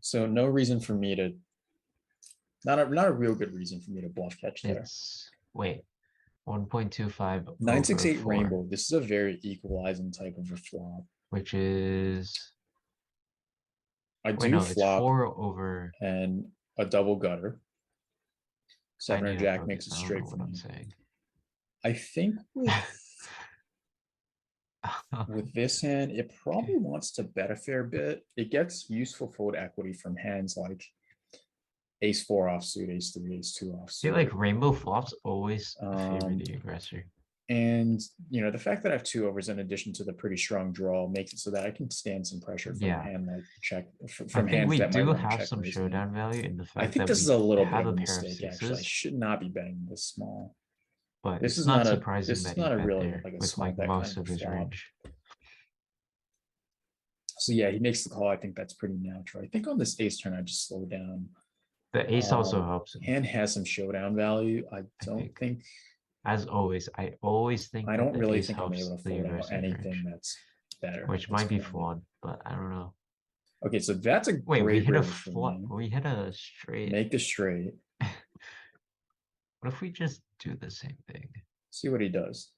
So no reason for me to not a real good reason for me to bluff catch there. It's wait, 1.25 over 968 4, rainbow. This is a very equalizing type of a flop. which is I wait, do no, it's flop 4 over. and a double gutter. I 7 or need to jack makes focus. it I don't know straight for what I'm me. saying. I think with this hand, it probably wants to bet a fair bit. It gets useful fold equity from hands like ace 4 offsuit, ace 3, ace 2 I feel offsuit. like rainbow flops always favor the aggressor. And the fact that I have 2 overs in addition to the pretty strong draw makes it so that I can stand some pressure from a hand like check from I think hands we that might do want to have check some raise me. showdown value in the I fact think that this we is a little bit have of a a pair of mistake. Actually, I sixes, should not be betting this small. but This it's is not not a surprising this that is he not a bet really there like a with small like bet most kind of of a his flop. range. So yeah, he makes the call. I think that's pretty natural. I think on this ace turn, I just slow down. The ace also helps him. Hand has some showdown value. I don't think. As always, I always think I that don't the really ace think I'm helps able to the fold out aggressive anything range, that's better. which at this might be point. flawed, but I don't know. Okay, so that's a Wait, we great hit a range for flop. me. We hit a straight. Make the straight. What if we just do the same thing? See what he does.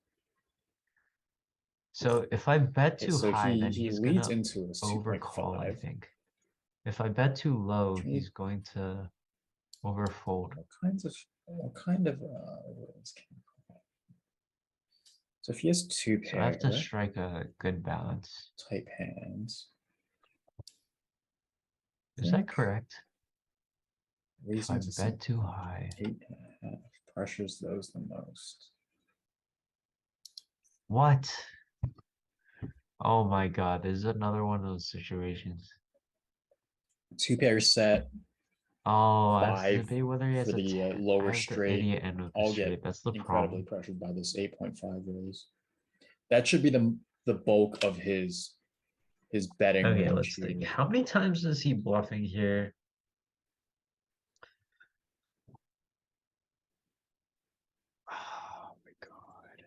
So if I bet too so high, then he he's leads gonna into his overcall, I 2.5. think. If I bet too low, he's going to overfold. What kind of so if he has 2 So I have to pair strike a good balance. type hands. Is that correct? If I Reason to bet too high. 8.5 pressures those the most. What? Oh my god, this is another one of those situations. 2 pair set. Oh, I have to 5 debate whether he has for a the 10. lower I have the straight. idiot end of the I'll straight. get That's the incredibly problem. pressured by this 8.5 raise. That should be the bulk of his betting Okay, range let's here. think. How many times is he bluffing here? Oh my god.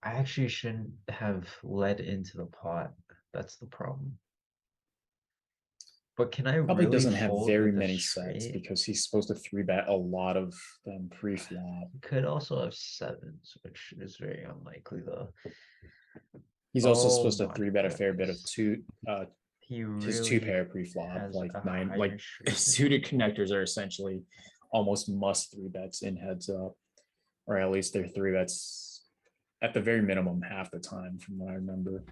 I actually shouldn't have led into the pot. That's the problem. But can I Probably really doesn't have fold very with a many sets straight? because he's supposed to 3-bet a lot of them pre-flop. He could also have sevens, which is very unlikely though. He's also Oh supposed to my 3-bet a fair bit of goodness. He his really 2-pair pre-flop, has like a 9, higher like straight than suited me. connectors are essentially almost must 3-bets in heads up, or at least they're 3-bets at the very minimum half the time from what I remember.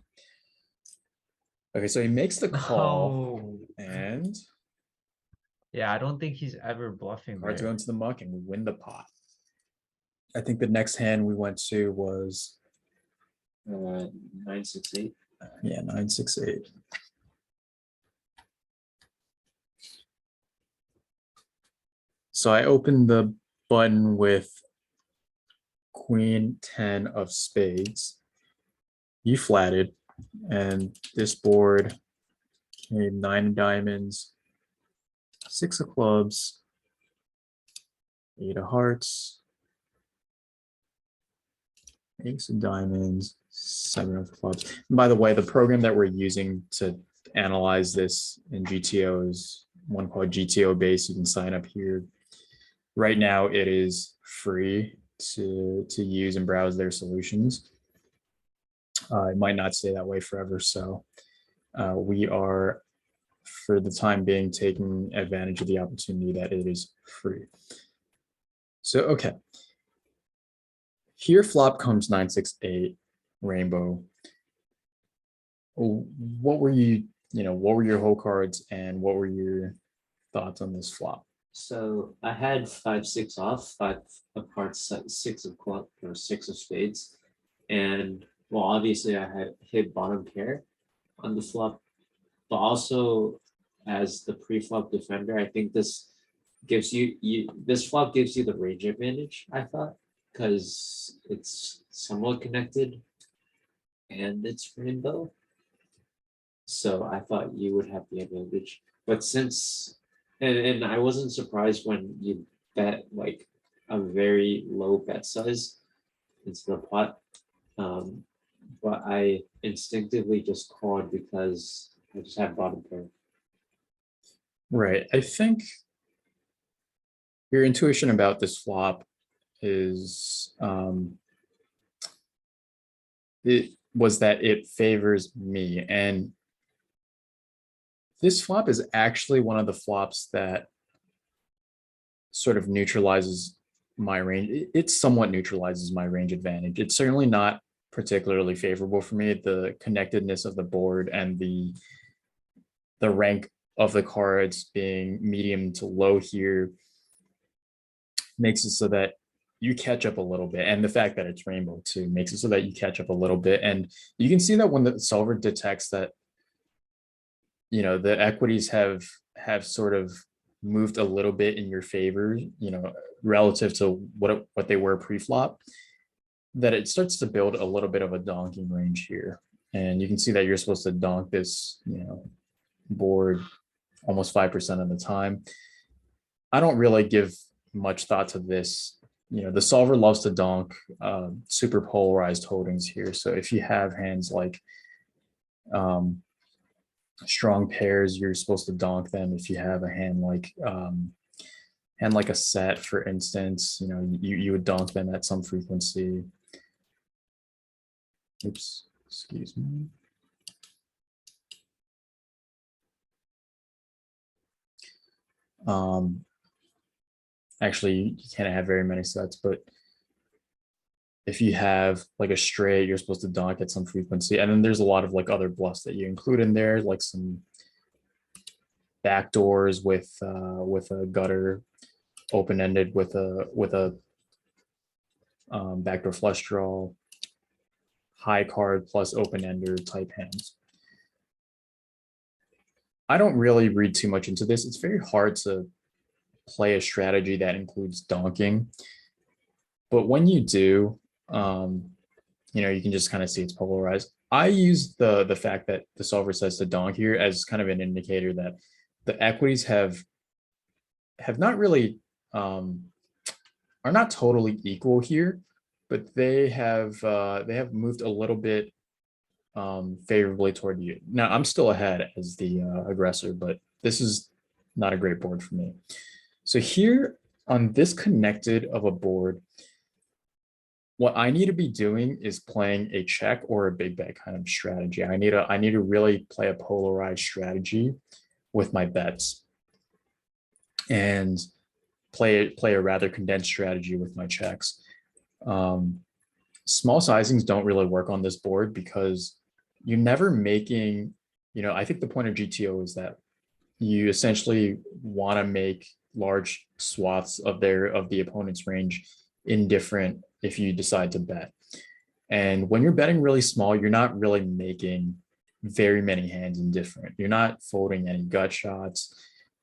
Okay, so he makes the call and yeah, I don't think he's ever bluffing cards go there. into the muck and we win the pot. I think the next hand we went to was 968. Yeah, 968. So I opened the button with Queen 10 of spades. You flatted, and this board came 9 of diamonds, 6 of clubs, 8 of hearts, ace of diamonds, 7 of clubs. And by the way, the program that we're using to analyze this in GTO is one called GTO Base. You can sign up here. Right now, it is free to use and browse their solutions. It might not stay that way forever, so we are, for the time being, taking advantage of the opportunity that it is free. So, okay. Here flop comes 968 rainbow. What were what were your whole cards and what were your thoughts on this flop? So I had 5-6 off, 5 of hearts, 6 of club, or 6 of spades, and well, obviously I had hit bottom pair on the flop, but also as the pre-flop defender, I think this gives this flop gives you the range advantage. I thought because it's somewhat connected, and it's rainbow. So I thought you would have the advantage, but since and I wasn't surprised when you bet like a very low bet size into the pot. But I instinctively just called because I just had bottom pair. Right. I think your intuition about this flop is it was that it favors me. And this flop is actually one of the flops that sort of neutralizes my range. It somewhat neutralizes my range advantage. It's certainly not particularly favorable for me. The connectedness of the board and the rank of the cards being medium to low here makes it so that you catch up a little bit. And the fact that it's rainbow too makes it so that you catch up a little bit. And you can see that when the solver detects that, you know, the equities have sort of moved a little bit in your favor, you know, relative to what they were pre-flop, that it starts to build a little bit of a donking range here. And you can see that you're supposed to donk this, you know, board almost 5% of the time. I don't really give much thought to this. You know, the solver loves to donk super polarized holdings here. So if you have hands like strong pairs, you're supposed to donk them. If you have a hand like a set, for instance, you know, you would donk them at some frequency. Oops, excuse me. Actually, you can't have very many sets, but if you have like a straight, you're supposed to donk at some frequency. And then there's a lot of like other bluffs that you include in there, like some backdoors with a gutter, open-ended with a backdoor flush draw, high card plus open-ender type hands. I don't really read too much into this. It's very hard to play a strategy that includes donking. But when you do, you know, you can just kind of see it's polarized. I use the fact that the solver says to donk here as kind of an indicator that the equities have not really are not totally equal here, but they have moved a little bit favorably toward you. Now I'm still ahead as the aggressor, but this is not a great board for me. So here on this connected of a board, what I need to be doing is playing a check or a big bet kind of strategy. I need to really play a polarized strategy with my bets and play a rather condensed strategy with my checks. Small sizings don't really work on this board because you're never making, you know, I think the point of GTO is that you essentially want to make large swaths of the opponent's range indifferent if you decide to bet. And when you're betting really small, you're not really making very many hands indifferent. You're not folding any gut shots.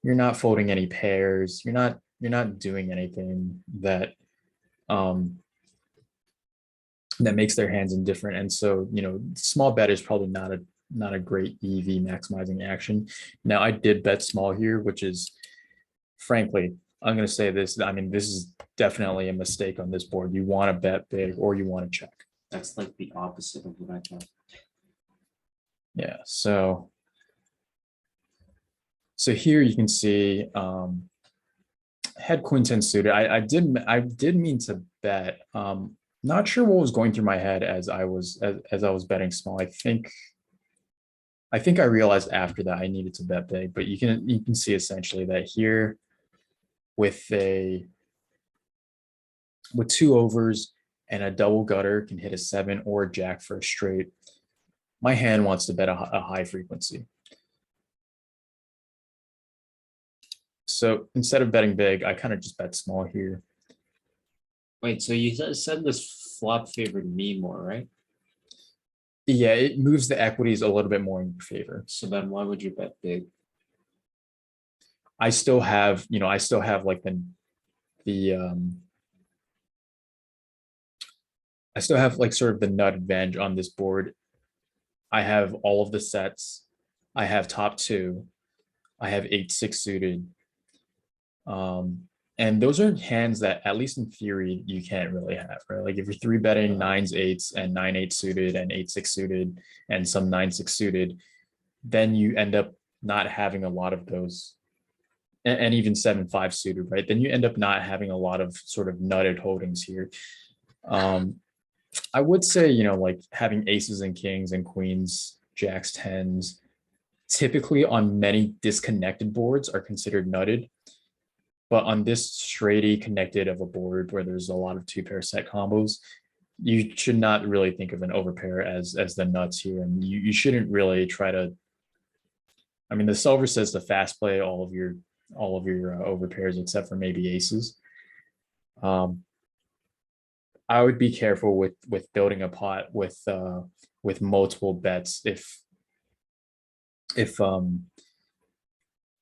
You're not folding any pairs. You're not doing anything that that makes their hands indifferent. And so, you know, small bet is probably not a great EV maximizing action. Now, I did bet small here, which is, frankly, I'm going to say this. I mean, this is definitely a mistake on this board. You want to bet big or you want to check. That's like the opposite of what I thought. Yeah. So here you can see had queen 10 suited. I did mean to bet. Not sure what was going through my head as I was betting small. I think I realized after that I needed to bet big, but you can see essentially that here with two overs and a double gutter can hit a 7 or a jack for a straight. My hand wants to bet a high frequency. So instead of betting big, I kind of just bet small here. Wait, so you said this flop favored me more, right? Yeah, it moves the equities a little bit more in your favor. So then why would you bet big? I still have, you know, like I still have like sort of the nut advantage on this board. I have all of the sets. I have top two. I have 8-6 suited. And those are hands that, at least in theory, you can't really have, right? Like if you're three betting 9s, 8s, and 9-8 suited and 8-6 suited and some 9-6 suited, then you end up not having a lot of those and even 7-5 suited, right? Then you end up not having a lot of sort of nutted holdings here. I would say, like having aces and kings and queens, jacks, tens, typically on many disconnected boards are considered nutted. But on this straighty connected of a board where there's a lot of 2-pair set combos, you should not really think of an overpair as the nuts here. And you shouldn't really try to, I mean, the solver says to fast play all of your overpairs except for maybe aces. I would be careful with building a pot with multiple bets if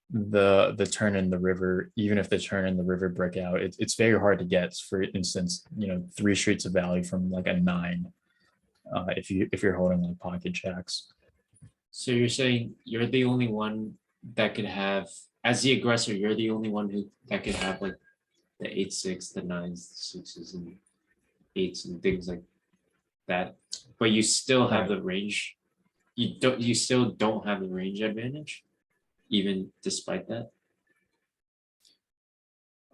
the turn in the river, even if the turn in the river break out, it's very hard to get. For instance, 3 streets of value from like a 9, if you're holding like pocket jacks. So you're saying you're the only one that could have, as the aggressor, you're the only one that could have like the 8-6, the 9s, the 6s, and 8s and things like that, but you still have the range. You still don't have the range advantage, even despite that.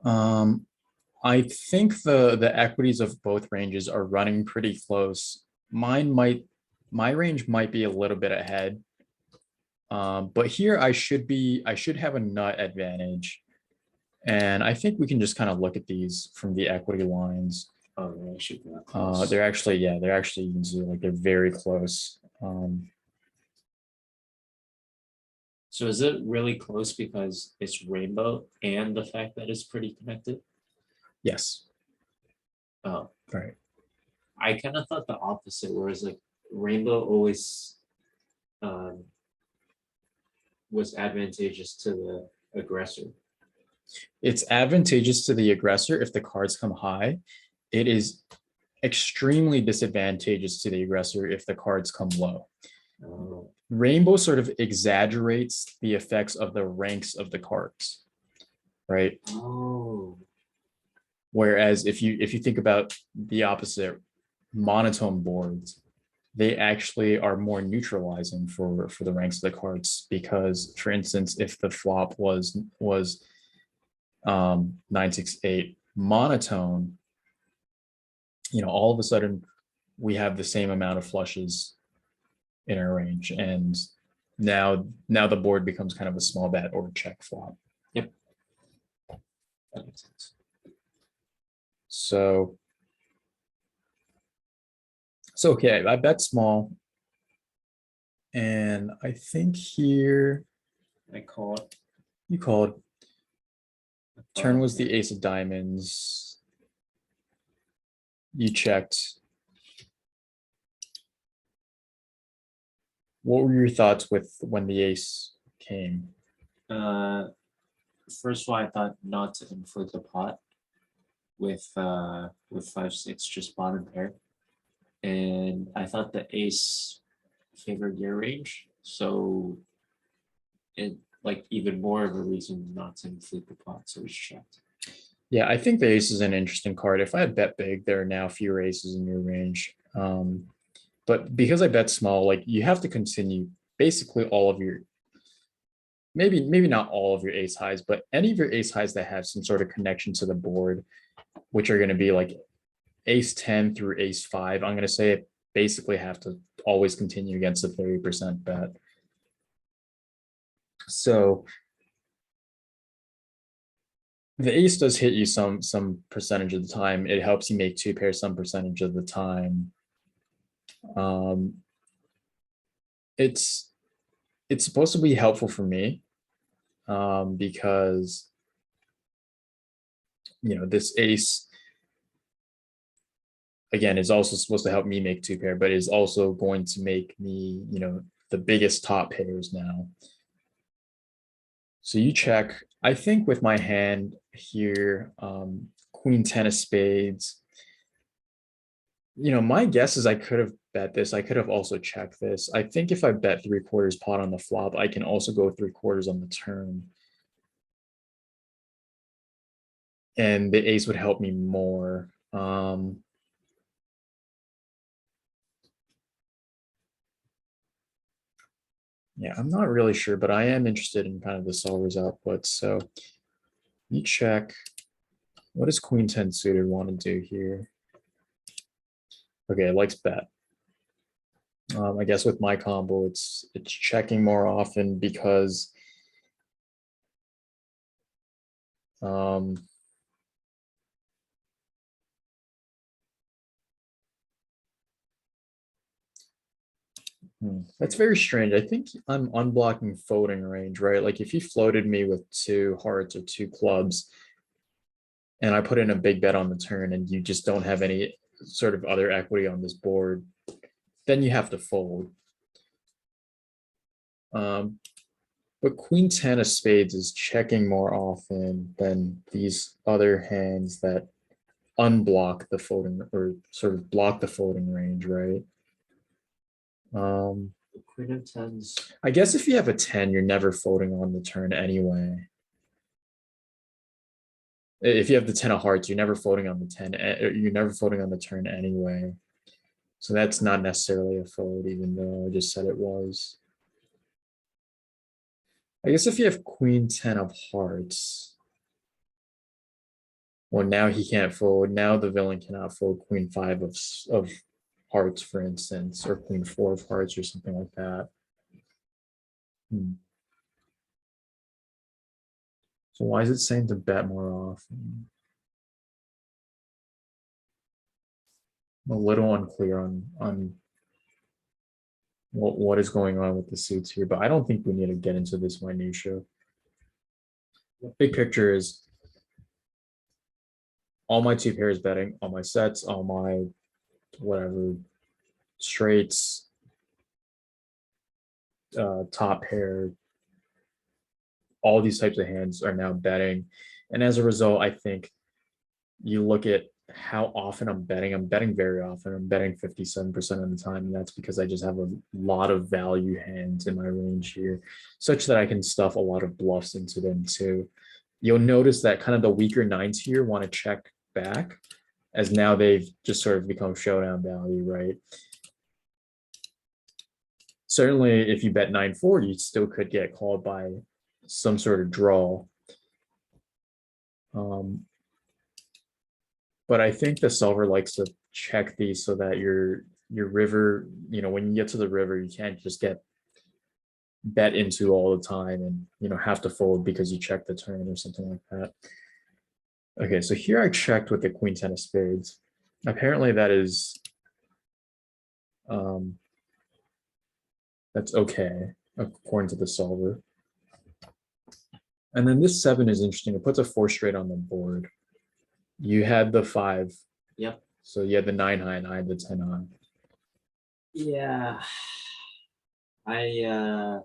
I think the equities of both ranges are running pretty close. My range might be a little bit ahead. But here I should have a nut advantage. And I think we can just kind of look at these from the equity lines. Oh, yeah, I should be that close. They're actually, you can see like they're very close. So is it really close because it's rainbow and the fact that it's pretty connected? Yes. Oh, Right. I kind of thought the opposite, whereas like rainbow always was advantageous to the aggressor. It's advantageous to the aggressor if the cards come high. It is extremely disadvantageous to the aggressor if the cards come low. Oh, Rainbow sort of exaggerates the effects of the ranks of the cards, right? oh, Whereas if you think about the opposite, monotone boards, they actually are more neutralizing for the ranks of the cards, because, for instance, if the flop was 9-6-8 monotone, all of a sudden we have the same amount of flushes in our range, and now the board becomes kind of a small bet or check flop. that makes sense. So okay, I bet small, and I think here I call it. you called. Turn was the ace of diamonds. You checked. What were your thoughts with when the ace came? First of all, I thought not to inflate the pot with 5-6, just bottom pair, and I thought the ace favored your range, so it like even more of a reason not to inflate the pot. So it's checked. Yeah, I think the ace is an interesting card. If I had bet big, there are now fewer aces in your range. But because I bet small, like you have to continue basically all of your, maybe not all of your ace highs, but any of your ace highs that have some sort of connection to the board, which are going to be like ace 10 through ace 5. I'm going to say it basically have to always continue against a 30% bet. So the ace does hit you some percentage of the time. It helps you make 2 pairs some percentage of the time. It's supposed to be helpful for me, because this ace again is also supposed to help me make 2 pair, but is also going to make me the biggest top pairs now. So you check. I think with my hand here, queen 10 of spades, my guess is I could have bet this. I could have also checked this. I think if I bet 3/4 pot on the flop, I can also go 3/4 on the turn. And the ace would help me more. Yeah, I'm not really sure, but I am interested in kind of the solver's output. So You check. What does queen 10 suited want to do here? Okay, it likes bet. I guess with my combo, it's checking more often because um, that's very strange. I think I'm unblocking folding range, right? Like if you floated me with two hearts or two clubs, and I put in a big bet on the turn, and you just don't have any sort of other equity on this board, then you have to fold. But queen 10 of spades is checking more often than these other hands that unblock the folding or sort of block the folding range, right? The queen of tens. I guess if you have a 10, you're never folding on the turn anyway. If you have the 10 of hearts, you're never folding on the 10. You're never folding on the turn anyway. So that's not necessarily a fold, even though I just said it was. I guess if you have queen 10 of hearts, well, now he can't fold. Now the villain cannot fold queen 5 of hearts, for instance, or queen 4 of hearts or something like that. So why is it saying to bet more often? I'm a little unclear on what is going on with the suits here, but I don't think we need to get into this minutia. The big picture is all my two pairs betting, all my sets, all my whatever straights, top pair, all these types of hands are now betting. And as a result, I think you look at how often I'm betting very often. I'm betting 57% of the time. And that's because I just have a lot of value hands in my range here, such that I can stuff a lot of bluffs into them too. You'll notice that kind of the weaker nines here want to check back, as now they've just sort of become showdown value, right? Certainly, if you bet 9-4, you still could get called by some sort of draw. But I think the solver likes to check these so that your river, when you get to the river, you can't just get bet into all the time and have to fold because you check the turn or something like that. Okay, so here I checked with the queen 10 of spades. Apparently that is that's okay according to the solver. And then this 7 is interesting. It puts a 4 straight on the board. You had the 5. Yep. So you had the 9 high and I had the 10 on. Yeah. I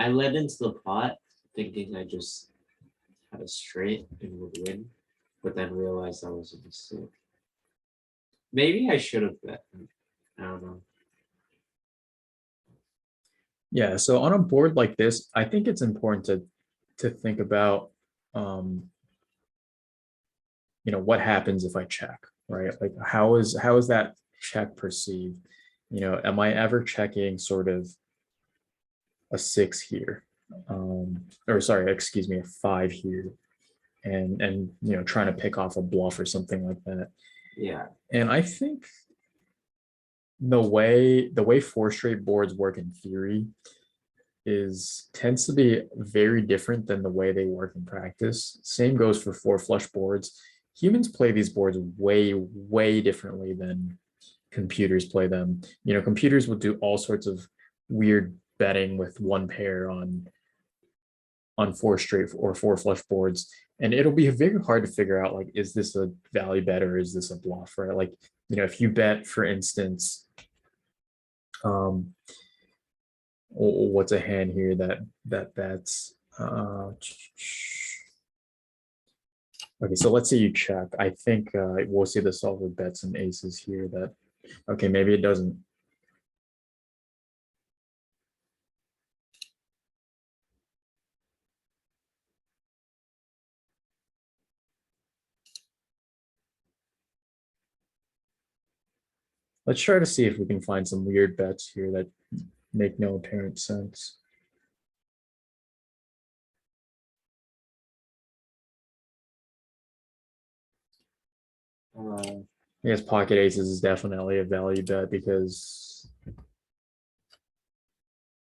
led into the pot thinking I just had a straight and would win, but then realized that was a mistake. Maybe I should have bet. I don't know. Yeah, so on a board like this, I think it's important to think about what happens if I check, right? Like how is that check perceived? Am I ever checking sort of a 6 here? Or sorry, excuse me, a 5 here, and trying to pick off a bluff or something like that. Yeah. And I think the way 4 straight boards work in theory tends to be very different than the way they work in practice. Same goes for 4 flush boards. Humans play these boards way differently than computers play them. Computers will do all sorts of weird betting with one pair on 4 straight or 4 flush boards, and it'll be very hard to figure out, like, is this a value bet or is this a bluff, right? Like, if you bet, for instance, what's a hand here that bets? Okay, so let's say you check. I think we'll see the solver bet some aces here. Okay, maybe it doesn't. Let's try to see if we can find some weird bets here that make no apparent sense. Uh, I guess pocket aces is definitely a value bet because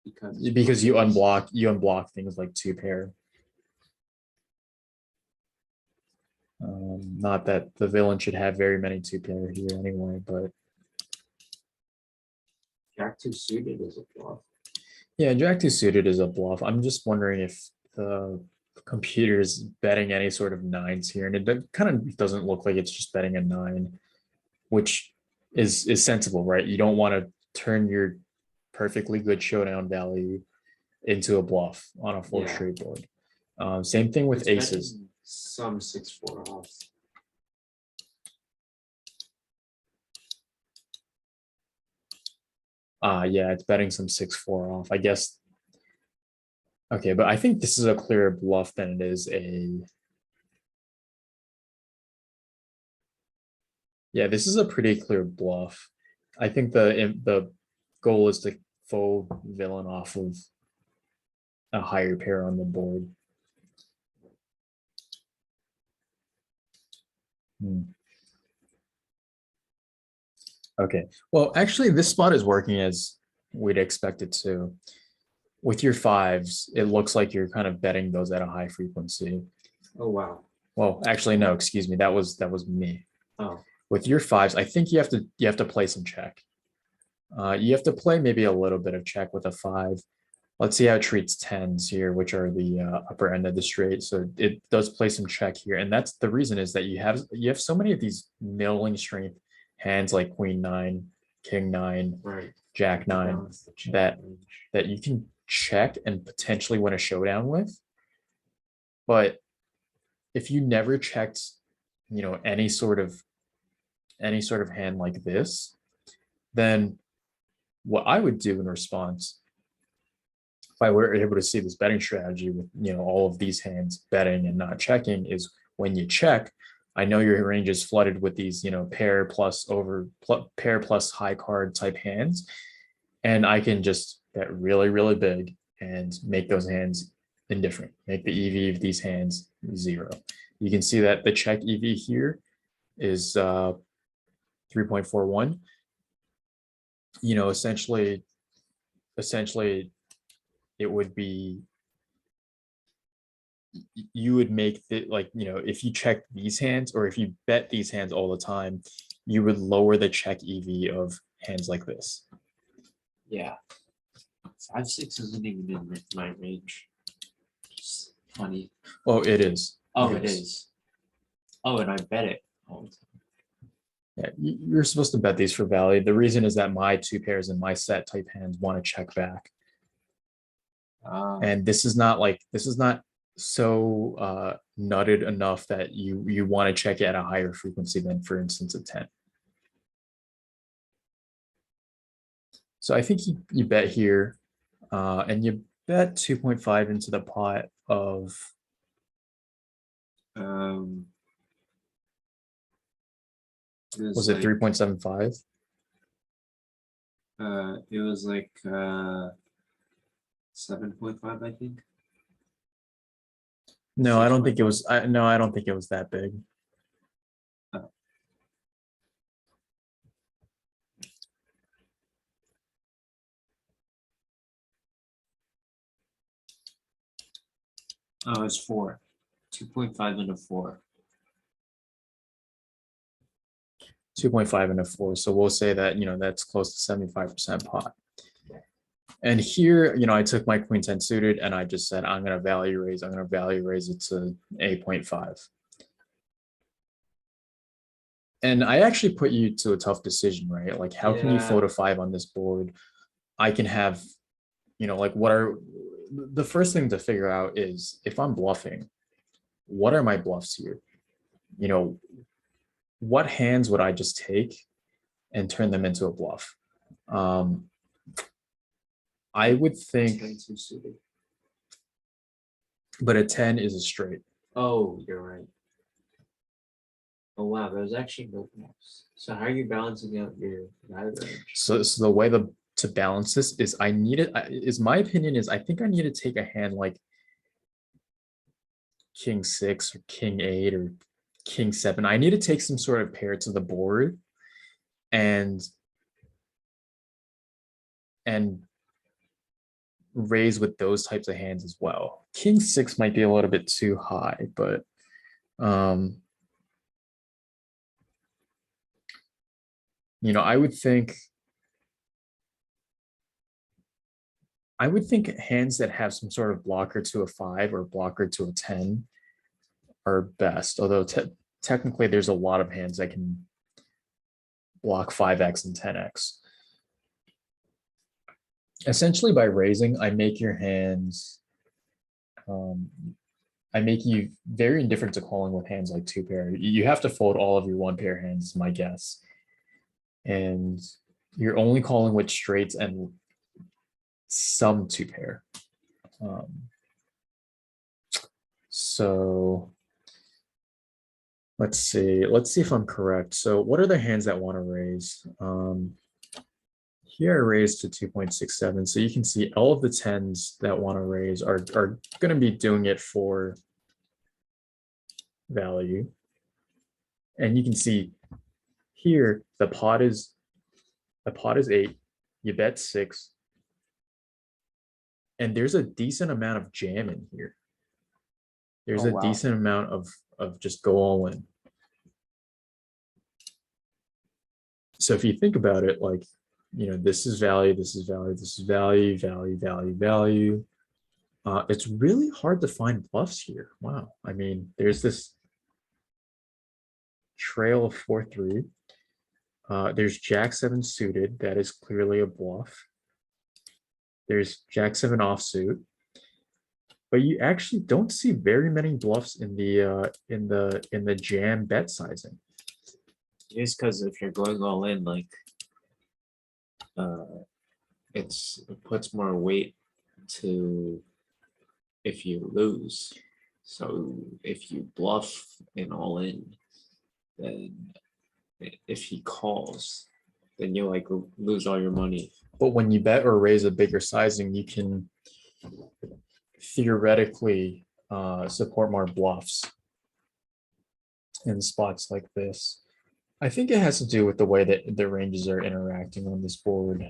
you unblock things like two pair. Not that the villain should have very many two pair here anyway, but Jack two suited is a bluff. yeah, Jack two suited is a bluff. I'm just wondering if the computer is betting any sort of nines here, and it kind of doesn't look like it's just betting a nine, which is sensible, right? You don't want to turn your perfectly good showdown value into a bluff on a full Yeah. straight board. Same thing with It's aces. betting some 6-4 off. Yeah, it's betting some 6-4 off. I guess. Okay, but I think this is a clearer bluff than it is a. Yeah, this is a pretty clear bluff. I think the goal is to fold villain off of a higher pair on the board. Okay, well, actually, this spot is working as we'd expect it to. With your fives, it looks like you're kind of betting those at a high frequency. Oh wow. Well, actually, no, excuse me. That was me. Oh, With your fives, I think you have to play some check. You have to play maybe a little bit of check with a five. Let's see how it treats tens here, which are the upper end of the straight. So it does play some check here, and that's the reason is that you have so many of these middling strength hands like queen nine, king nine, right. jack nine Balance the check that range. that you can check and potentially win a showdown with. But if you never checked, any sort of hand like this, then what I would do in response, if I were able to see this betting strategy with all of these hands betting and not checking, is when you check, I know your range is flooded with these pair plus high card type hands, and I can just bet really really big and make those hands indifferent, make the EV of these hands 0. You can see that the check EV here is 3.41. Essentially it would be, you would make it like, if you check these hands or if you bet these hands all the time, you would lower the check EV of hands like this. Yeah. 5-6 isn't even in my range. Just funny. Oh, it is. Oh, it is. Oh, and I bet it all the time. Yeah, you're supposed to bet these for value. The reason is that my two pairs and my set type hands want to check back. And this is not so nutted enough that you want to check it at a higher frequency than, for instance, a 10. So I think you bet here, and you bet 2.5 into the pot of. Was it 3.75? It was like 7.5, I think. No, I don't think it was. No, I don't think it was that big. Oh, it's 4. 2.5 and a 4. 2.5 and a 4. So we'll say that, that's close to 75% pot. And here, I took my queen 10 suited and I just said, I'm going to value raise it to 8.5. And I actually put you to a tough decision, right? Like, how can you Yeah. fold a 5 on this board? I can have, like, the first thing to figure out is, if I'm bluffing, what are my bluffs here? What hands would I just take and turn them into a bluff? I would think, 10 suited. but a 10 is a straight. Oh, you're right. Oh wow, there's actually no bluffs. So how are you balancing out your value range? So the way to balance this is my opinion is I think I need to take a hand like king 6 or king 8 or king seven. I need to take some sort of pair to the board and raise with those types of hands as well. King six might be a little bit too high, but you know, I would think hands that have some sort of blocker to a 5 or blocker to a 10 are best. Although technically there's a lot of hands that can block 5x and 10x. Essentially, by raising, I make your hands, I make you very indifferent to calling with hands like two pair. You have to fold all of your one pair hands, is my guess. And you're only calling with straights and some two pair. So let's see if I'm correct. So what are the hands that want to raise? Here I raised to 2.67. So you can see all of the 10s that want to raise are going to be doing it for value. And you can see here the pot is 8. You bet 6. And there's a decent amount of jam in here. There's Oh, a wow. decent amount of just go all in. So if you think about it, like, you know, this is value, this is value, this is value, value, value, value. It's really hard to find bluffs here. Wow. I mean, there's this trail of 4-3. There's Jack 7 suited. That is clearly a bluff. There's Jack 7 offsuit. But you actually don't see very many bluffs in the jam bet sizing. It's because if you're going all in, like, it puts more weight to if you lose. So if you bluff in all in, then if he calls, then you like lose all your money. But when you bet or raise a bigger sizing, you can theoretically support more bluffs in spots like this. I think it has to do with the way that the ranges are interacting on this board.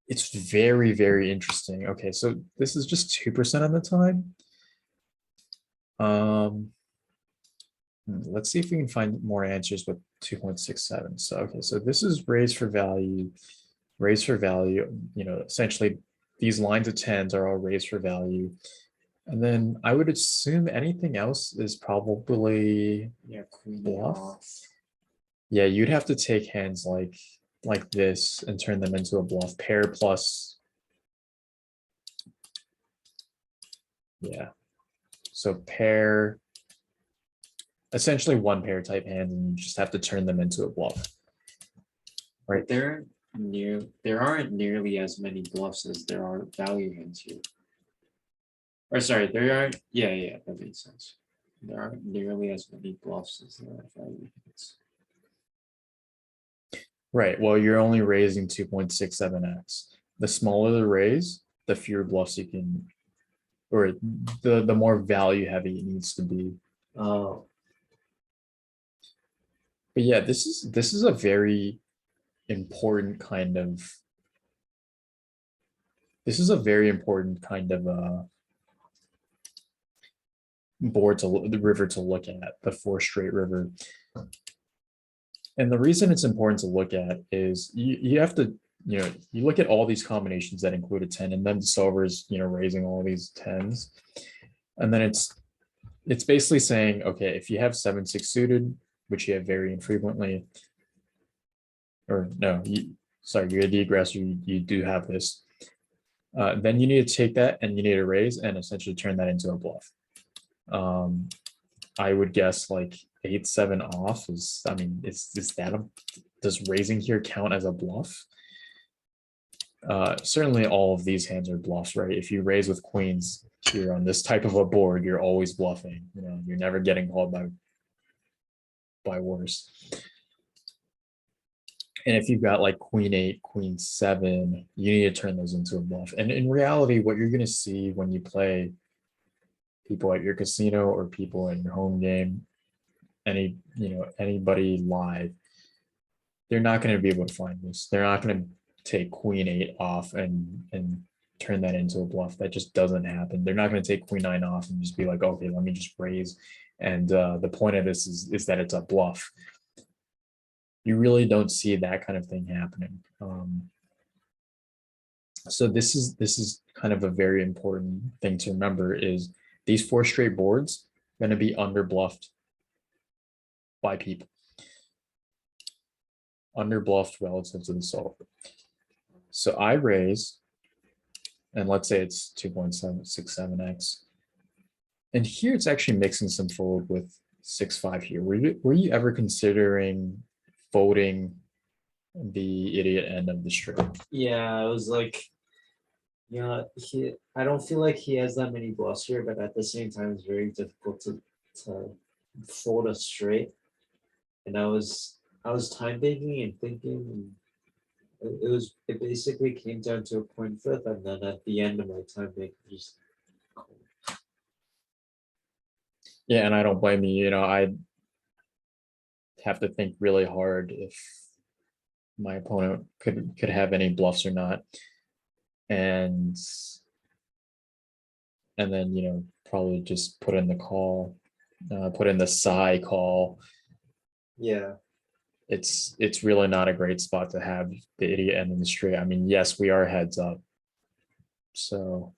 It's very, very interesting. Okay, so this is just 2% of the time. Let's see if we can find more answers with 2.67. So, okay, so this is raised for value, you know, essentially these lines of 10s are all raised for value. And then I would assume anything else is probably Yeah, queen bluff. off. Yeah, you'd have to take hands like this and turn them into a bluff pair plus. Yeah. So pair, essentially one pair type hands, and you just have to turn them into a bluff. Right. There aren't nearly as many bluffs as there are value hands here. Or sorry, there aren't. Yeah, that makes sense. There aren't nearly as many bluffs as there are value hands. Right. Well, you're only raising 2.67x. The smaller the raise, the fewer bluffs you can, or the more value heavy it needs to be. Oh, But yeah, this is a very important kind of. This is a very important kind of board the river to look at, the 4 straight river. And the reason it's important to look at is you have to, you know, you look at all these combinations that include a 10, and then the solver is, you know, raising all these 10s. And then it's basically saying, okay, if you have 7-6 suited, which you have very infrequently, or no, sorry, you're the aggressor, you do have this. Then you need to take that and you need to raise and essentially turn that into a bluff. I would guess like 8-7 off is, I mean, does raising here count as a bluff? Certainly all of these hands are bluffs, right? If you raise with queens here on this type of a board, you're always bluffing. You know, you're never getting called by worse. And if you've got like queen 8, queen 7, you need to turn those into a bluff. And in reality, what you're going to see when you play people at your casino or people in your home game, anybody live, they're not going to be able to find this. They're not going to take queen 8 off and turn that into a bluff. That just doesn't happen. They're not going to take queen 9 off and just be like, okay, let me just raise. And the point of this is that it's a bluff. You really don't see that kind of thing happening. So this is kind of a very important thing to remember is these 4 straight boards are going to be under bluffed by people. Under bluffed relative to the solver. So I raise, and let's say it's 2.767x. And here it's actually mixing some fold with 6-5 here. Were you ever considering folding the idiot end of the strip? Yeah, I was like, I don't feel like he has that many bluffs here, but at the same time, it's very difficult to fold a straight. And I was time thinking and thinking, and it basically came down to a coin flip, and then at the end of my time thinking, just Yeah, and I don't blame you. I have to think really hard if my opponent could have any bluffs or not. And then, probably just put in the call, put in the psi call. yeah. It's really not a great spot to have the idiot end in the straight. I mean, yes, we are heads up. So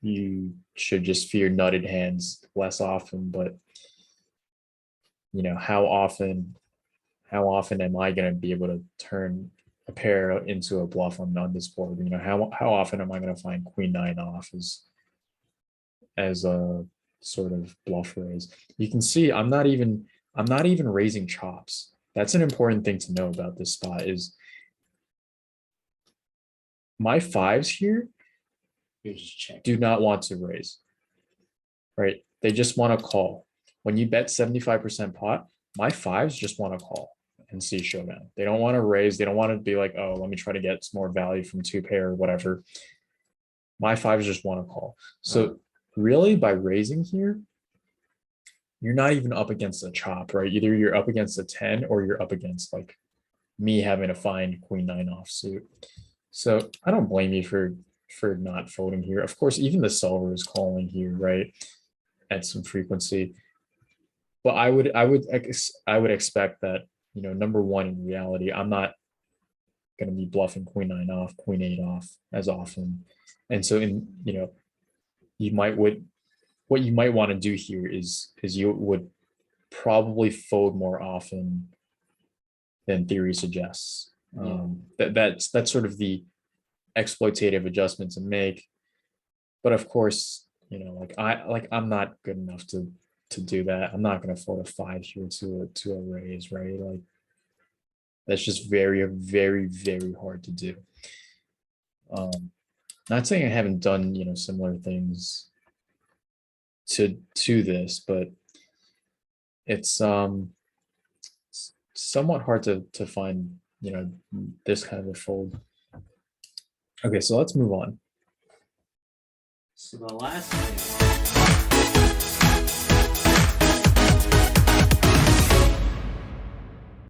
you should just fear nutted hands less often, but how often am I going to be able to turn a pair into a bluff on this board? How often am I going to find queen 9 off as a sort of bluff raise? You can see I'm not even raising chops. That's an important thing to know about this spot is my 5s here You're just checking. do not want to raise, right? They just want to call. When you bet 75% pot, my 5s just want to call and see showdown. They don't want to raise. They don't want to be like, oh, let me try to get some more value from 2 pair or whatever. My 5s just want to call. So really by raising here, you're not even up against a chop, right? Either you're up against a 10 or you're up against like me having to find queen 9 offsuit. So I don't blame you for not folding here. Of course, even the solver is calling here, right? At some frequency. But I would expect that, number one, in reality, I'm not going to be bluffing queen 9 off, queen 8 off as often. And so what you might want to do here is you would probably fold more often than theory suggests. That's sort of the exploitative adjustment to make. But of course, I'm not good enough to do that. I'm not going to fold a 5 here to a raise, right? Like that's just very, very, very hard to do. Not saying I haven't done, similar things to this, but it's somewhat hard to find, this kind of a fold. Okay, so let's move on. So the last thing